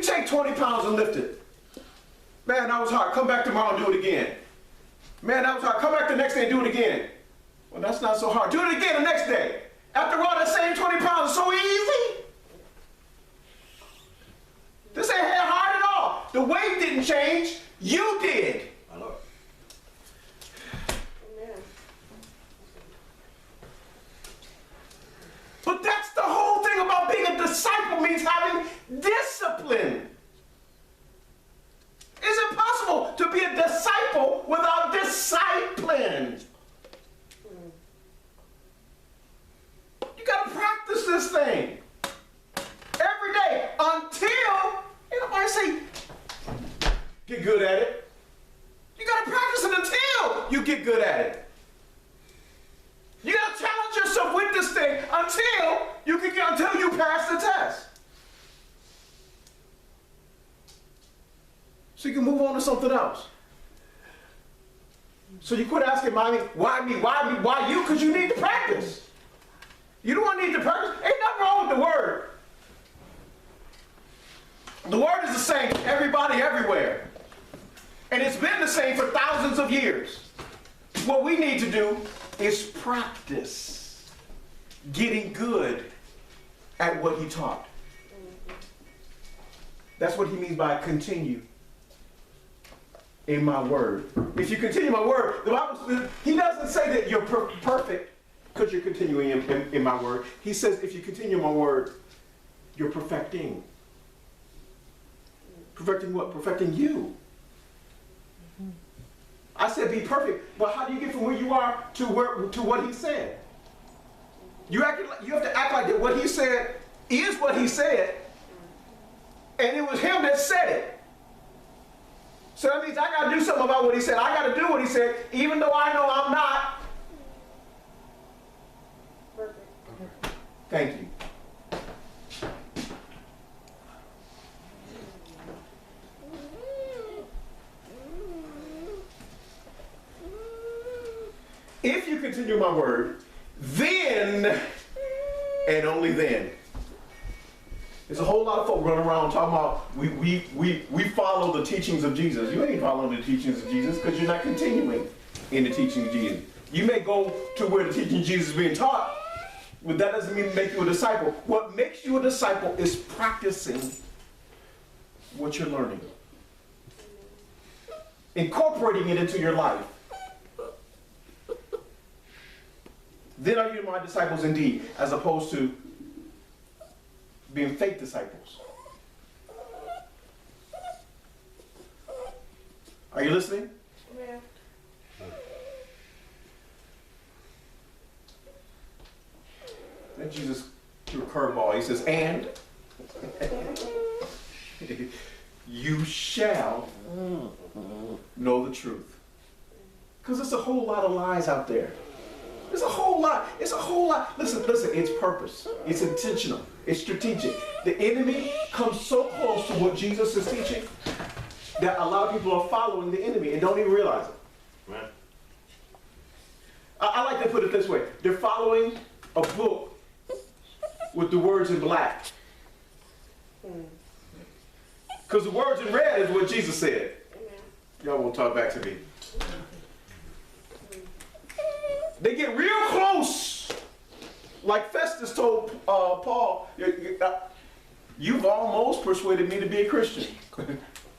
take 20 pounds and lift it. Man, that was hard. Come back tomorrow and do it again. Man, that was hard. Come back the next day and do it again. Well, that's not so hard. Do it again the next day. After all, that same 20 pounds is so easy. This ain't hard at all. The weight didn't change. You did. My Lord. But that's the whole thing about being a disciple, means having discipline. It's impossible to be a disciple without discipline. You got to practice this thing every day until, anybody say, get good at it. You got to practice it until you get good at it. You got to challenge yourself with this thing until you pass the test. So you can move on to something else. So you quit asking mommy, why me, why you? Because you need to practice. You don't need to practice. Ain't nothing wrong with the word. The word is the same for everybody, everywhere. And it's been the same for thousands of years. What we need to do is practice getting good at what he taught. That's what he means by continue in my word. If you continue my word, the Bible says, he doesn't say that you're perfect because you're continuing in my word. He says if you continue my word, you're perfecting. Perfecting what? Perfecting you. I said be perfect, but how do you get from where you are to what he said? You have to act like that what he said is what he said, and it was him that said it. So that means I got to do something about what he said. I got to do what he said, even though I know I'm not. Perfect. Thank you. If you continue my word, then and only then. There's a whole lot of folk running around talking about we follow the teachings of Jesus. You ain't following the teachings of Jesus because you're not continuing in the teaching of Jesus. You may go to where the teaching of Jesus is being taught, but that doesn't mean make you a disciple. What makes you a disciple is practicing what you're learning. Incorporating it into your life. Then are you my disciples indeed, as opposed to being fake disciples. Are you listening? Yeah. Then Jesus threw a curveball. He says, and you shall know the truth. Because there's a whole lot of lies out there. There's a whole lot. It's a whole lot. Listen, it's purpose. It's intentional. It's strategic. The enemy comes so close to what Jesus is teaching that a lot of people are following the enemy and don't even realize it. Right. I like to put it this way. They're following a book with the words in black. Because the words in red is what Jesus said. Y'all won't talk back to me. They get real close. Like Festus told Paul, you've almost persuaded me to be a Christian.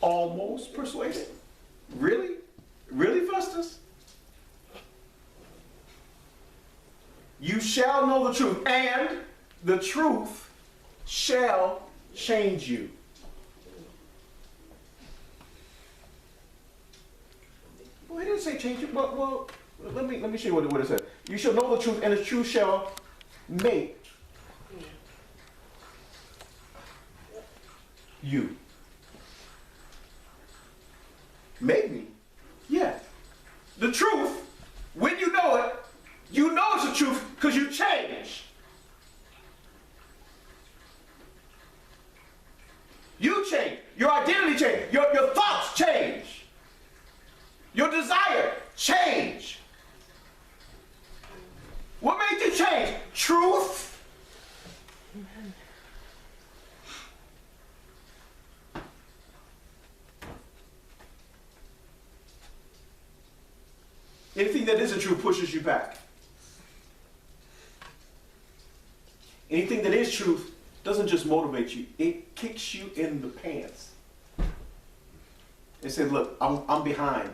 Almost persuaded? Really? Really, Festus? You shall know the truth, and the truth shall change you. Well, he didn't say change you, but well, let me show you what it says. You shall know the truth, and the truth shall make you. Make me? Yeah. The truth, when you know it, you know it's the truth because you change. You change. Your identity change. Your thoughts change. Your desire change. What made you change? Truth. Anything that isn't true pushes you back. Anything that is truth doesn't just motivate you, it kicks you in the pants. It says, look, I'm behind.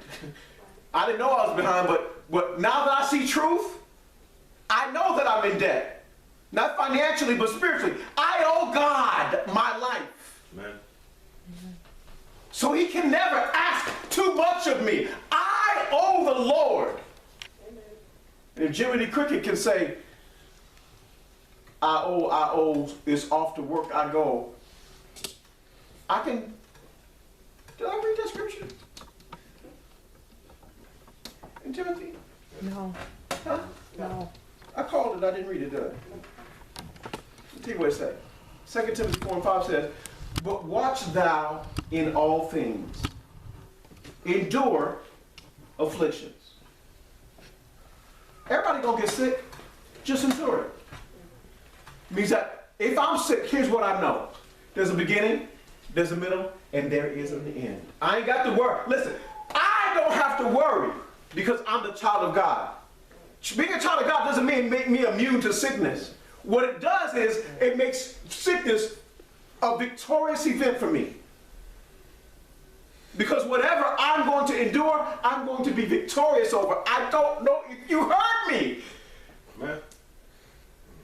I didn't know I was behind, but now that I see truth, I know that I'm in debt. Not financially, but spiritually. I owe God my life. Amen. So he can never ask too much of me. I owe the Lord. Amen. And if Jiminy Cricket can say, I owe, it's off to work I go. I can, did I read that scripture? In Timothy? No. Huh? No. I called it, I didn't read it, did I? I'll tell you what it says. 2 Timothy 4:5 says, but watch thou in all things. Endure afflictions. Everybody gonna get sick. Just endure it. Means that if I'm sick, here's what I know. There's a beginning, there's a middle, and there is an end. I ain't got to worry. Listen, I don't have to worry because I'm the child of God. Being a child of God doesn't mean make me immune to sickness. What it does is it makes sickness a victorious event for me. Because whatever I'm going to endure, I'm going to be victorious over. I don't know if you heard me. Amen.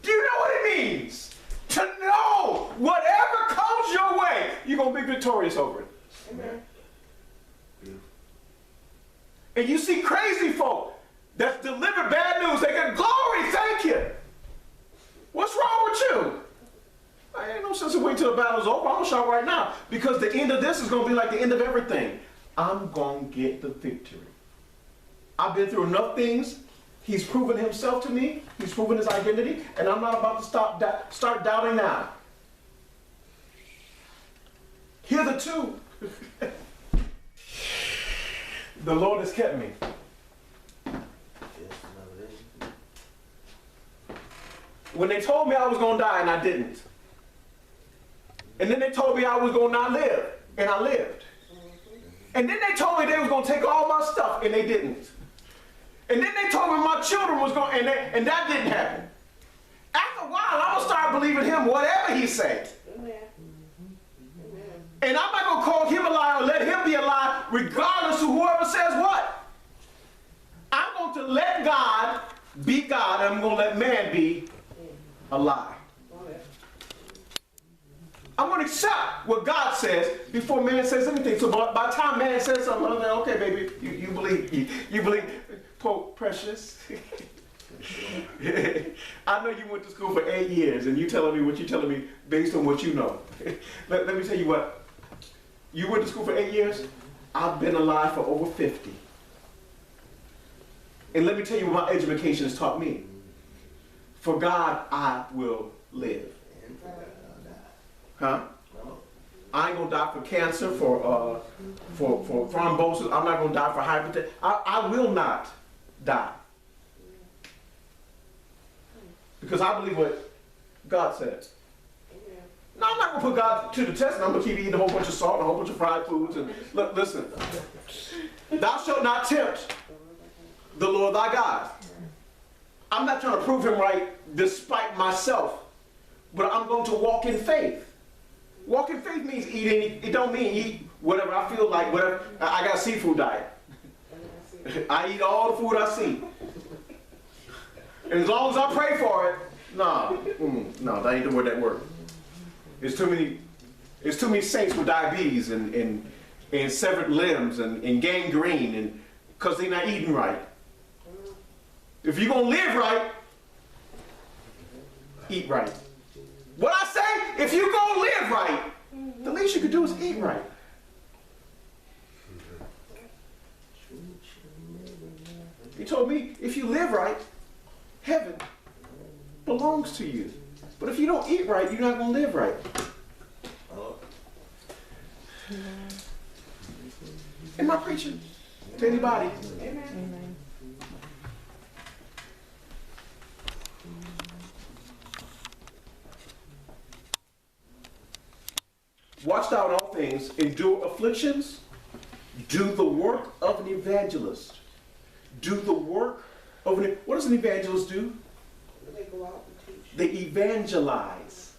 Do you know what it means? To know whatever comes your way, you're going to be victorious over it. Amen. And you see crazy folk that's delivered bad news. They get glory, thank you. What's wrong with you? I ain't no sense in waiting till the battle's over. I'm going to shout right now. Because the end of this is going to be like the end of everything. I'm going to get the victory. I've been through enough things. He's proven himself to me. He's proven his identity. And I'm not about to start doubting now. Hitherto, the Lord has kept me. When they told me I was going to die and I didn't. And then they told me I was going to not live and I lived. And then they told me they was going to take all my stuff and they didn't. And then they told me my children was going to, and that didn't happen. After a while, I'm going to start believing him whatever he said. And I'm not going to call him a liar or let him be a liar regardless of whoever says what. I'm going to let God be God and I'm going to let man be a lie. I'm going to accept what God says before man says anything. So by the time man says something, I'm like, okay, baby, you believe. You believe. Quote, precious. I know you went to school for 8 years and you telling me what you're telling me based on what you know. Let me tell you what. You went to school for 8 years. I've been alive for over 50. And let me tell you what my education has taught me. For God, I will live. Huh? I ain't gonna die for cancer, for thrombosis. I'm not gonna die for hypertension. I will not die. Because I believe what God says. No, I'm not gonna put God to the test and I'm gonna keep eating a whole bunch of salt and a whole bunch of fried foods. And look, listen. Thou shalt not tempt the Lord thy God. I'm not trying to prove him right despite myself. But I'm going to walk in faith. Walk in faith means eat any, it don't mean eat whatever I feel like, whatever. I got a seafood diet. I eat all the food I see. And as long as I pray for it, no, that ain't the word that works. It's too many saints with diabetes and severed limbs and gangrene and because they're not eating right. If you're gonna live right, eat right. What I say, if you gonna live right, the least you can do is eat right. He told me, if you live right, heaven belongs to you. But if you don't eat right, you're not gonna live right. Am I preaching to anybody? Amen. Watch thou in all things, endure afflictions, do the work of an evangelist. do the work of an, what does an evangelist do? They go out and teach. They evangelize.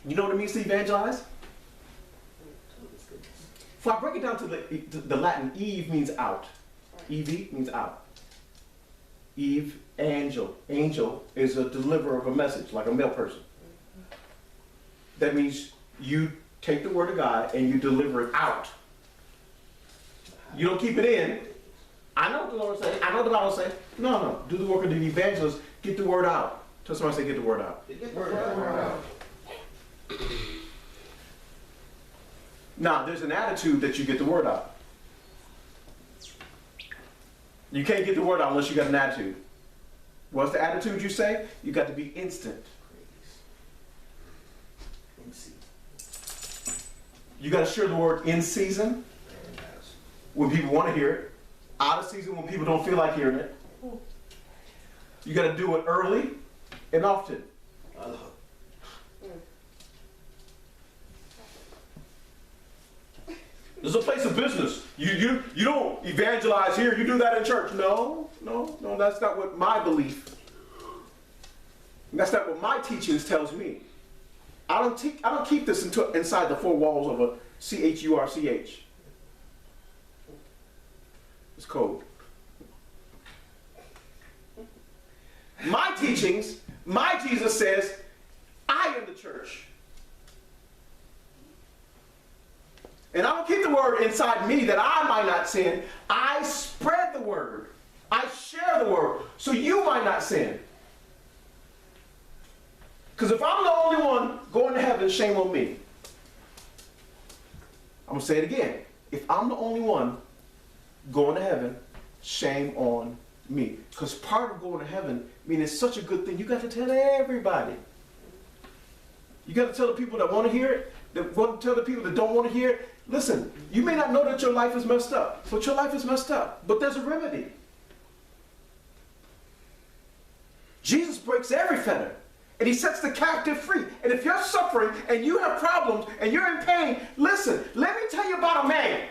You know what it means to evangelize? If I break it down to the Latin, Eve means out. Eve means out. Eve, angel. Angel is a deliverer of a message, like a male person. That means you take the word of God and you deliver it out. You don't keep it in. I know what the Lord says. I know the Bible says. No. Do the work of the evangelist. Get the word out. Tell somebody, say, get the word out. Get the word out. Now, there's an attitude that you get the word out. You can't get the word out unless you got an attitude. What's the attitude you say? You got to be instant. You got to share the word in season when people want to hear it. Out of season when people don't feel like hearing it. You got to do it early and often. There's a place of business. You don't evangelize here. You do that in church. No. That's not what my belief. That's not what my teachings tells me. I don't keep this inside the four walls of a CHURCH. It's code. My teachings, my Jesus says, I am the church. And I don't keep the word inside me that I might not sin. I spread the word. I share the word so you might not sin. Because if I'm the only one going to heaven, shame on me. I'm going to say it again. If I'm the only one going to heaven, shame on me. Because part of going to heaven, I mean, it's such a good thing. You got to tell everybody. You got to tell the people that want to hear it, that want to tell the people that don't want to hear it. Listen, you may not know that your life is messed up, but your life is messed up. But there's a remedy. Jesus breaks every fetter, and he sets the captive free. And if you're suffering, and you have problems, and you're in pain, listen, let me tell you about a man.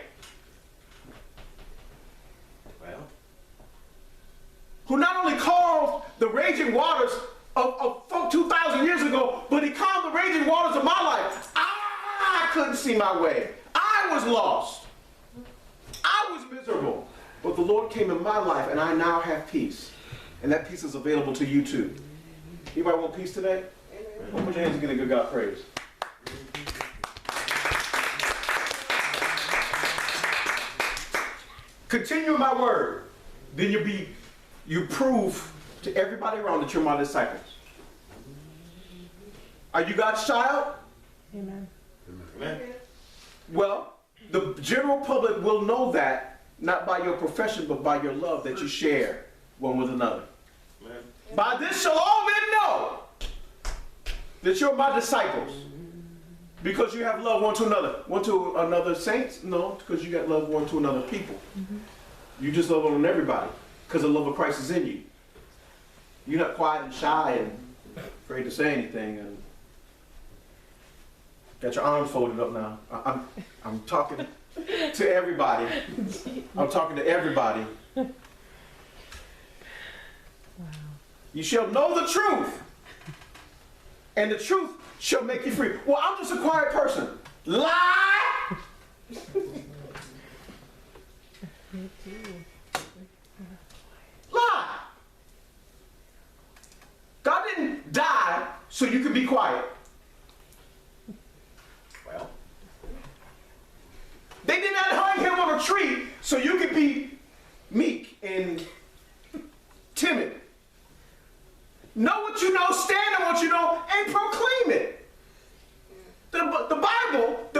Who not only calmed the raging waters of 2,000 years ago, but he calmed the raging waters of my life. I couldn't see my way. I was lost. I was miserable. But the Lord came in my life, and I now have peace. And that peace is available to you too. Anybody want peace today? Put your hands and give a good God praise. Continue my word. Then you prove to everybody around that you're my disciples. Are you God's child? Amen. Amen. Well, the general public will know that not by your profession, but by your love that you share one with another. Amen. By this shall all men know that you're my disciples, because you have love one to another. One to another saints? No, because you got love one to another people. You just love on everybody because the love of Christ is in you. You're not quiet and shy and afraid to say anything and got your arms folded up now. I'm talking to everybody. I'm talking to everybody. Wow. You shall know the truth, and the truth shall make you free. Well, I'm just a quiet person. Lie! Lie! God didn't die so you could be quiet. Well, they did not hang him on a tree so you could be meek and timid. Know what you know, stand on what you know, and proclaim it. The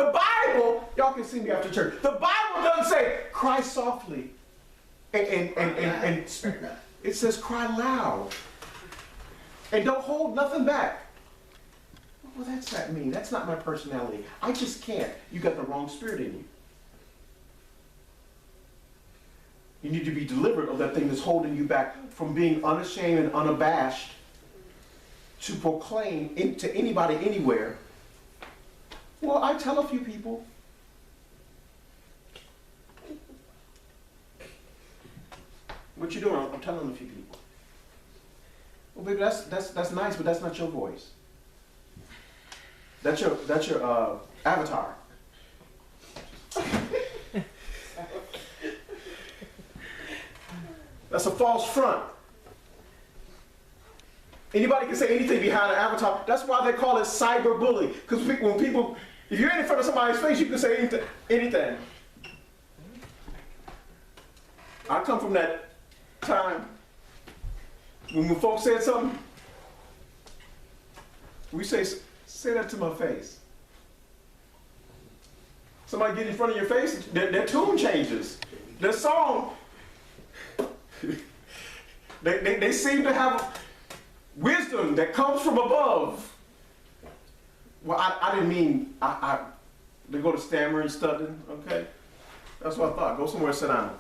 Bible, y'all can see me after church. The Bible doesn't say cry softly and it says cry loud. And don't hold nothing back. Well, that's not me. That's not my personality. I just can't. You got the wrong spirit in you. You need to be delivered of that thing that's holding you back from being unashamed and unabashed to proclaim to anybody, anywhere. Well, I tell a few people. What you doing? I'm telling a few people. Well, baby, that's nice, but that's not your voice. That's your avatar. That's a false front. Anybody can say anything behind an avatar. That's why they call it cyberbullying. Because when people, if you're in front of somebody's face, you can say anything. I come from that time when folks said something, we say that to my face. Somebody get in front of your face, their tune changes. Their song, they seem to have wisdom that comes from above. Well, I didn't mean, they go to stammering, stuttering, okay? That's what I thought. Go somewhere and sit down.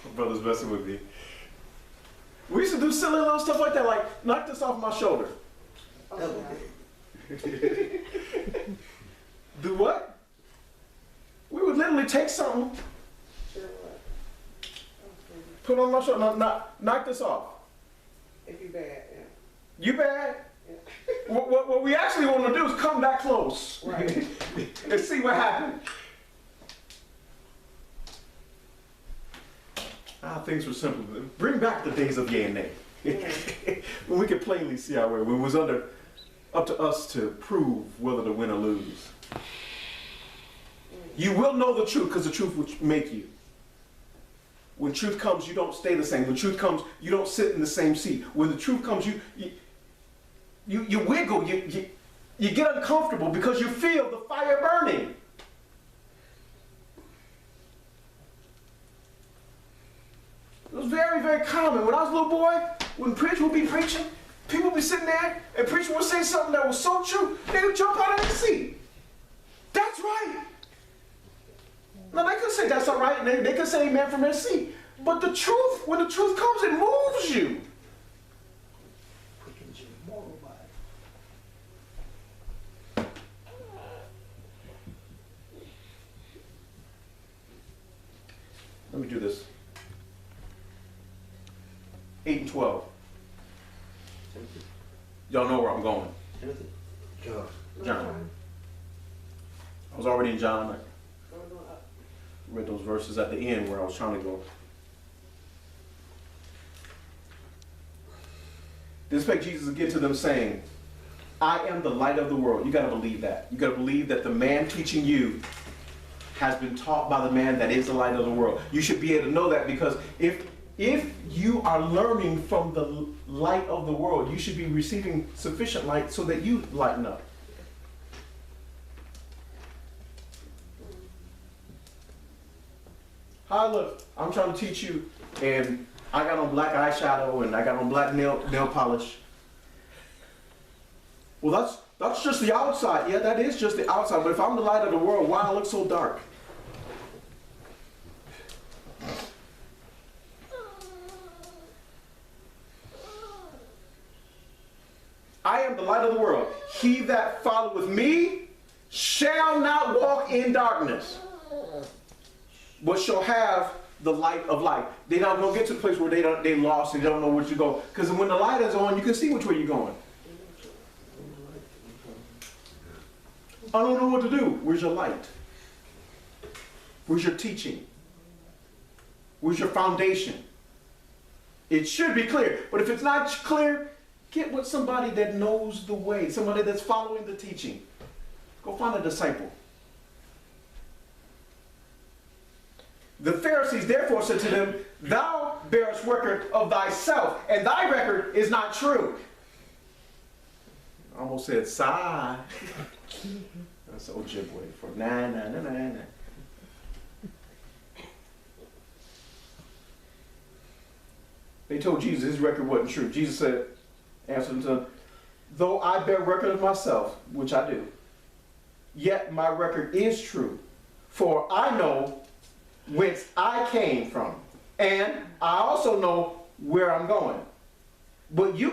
My brother's messing with me. We used to do silly little stuff like that, like knock this off my shoulder. Okay. Do what? We would literally take something, Sure what? Okay. put it on my shoulder, knock this off. If you bad, yeah. You bad? Yeah. What we actually want to do is come back close Right. and see what happened. Things were simple. Bring back the days of yea and nay. When we could plainly see our way, when it was up to us to prove whether to win or lose. You will know the truth because the truth will make you. When truth comes, you don't stay the same. When truth comes, you don't sit in the same seat. When the truth comes, you wiggle, you get uncomfortable because you feel the fire burning. It was very, very common. When I was a little boy, when preacher would be preaching, people would be sitting there and preacher would say something that was so true, they would jump out of their seat. That's right. Now they could say that's all right, and they could say amen from their seat. But the truth, when the truth comes, it moves you. Let me do this. 8 and 12. Y'all know where I'm going. John. I was already in John. I read those verses at the end where I was trying to go. They expect Jesus to get to them saying, I am the light of the world. You got to believe that. You got to believe that the man teaching you has been taught by the man that is the light of the world. You should be able to know that because if you are learning from the light of the world, you should be receiving sufficient light so that you lighten up. Hi, look, I'm trying to teach you, and I got on black eyeshadow and I got on black nail polish. Well, that's just the outside. Yeah, that is just the outside. But if I'm the light of the world, why I look so dark? I am the light of the world. He that followeth me shall not walk in darkness, but shall have the light of life. They're not going to get to the place where they lost and they don't know where to go. Because when the light is on, you can see which way you're going. I don't know what to do. Where's your light? Where's your teaching? Where's your foundation? It should be clear. But if it's not clear, get with somebody that knows the way, somebody that's following the teaching. Go find a disciple. The Pharisees therefore said to them, thou bearest record of thyself, and thy record is not true. I almost said, sigh. That's Ojibwe for nah. They told Jesus his record wasn't true. Jesus said, answered them, though I bear record of myself, which I do, yet my record is true. For I know whence I came from, and I also know where I'm going. But you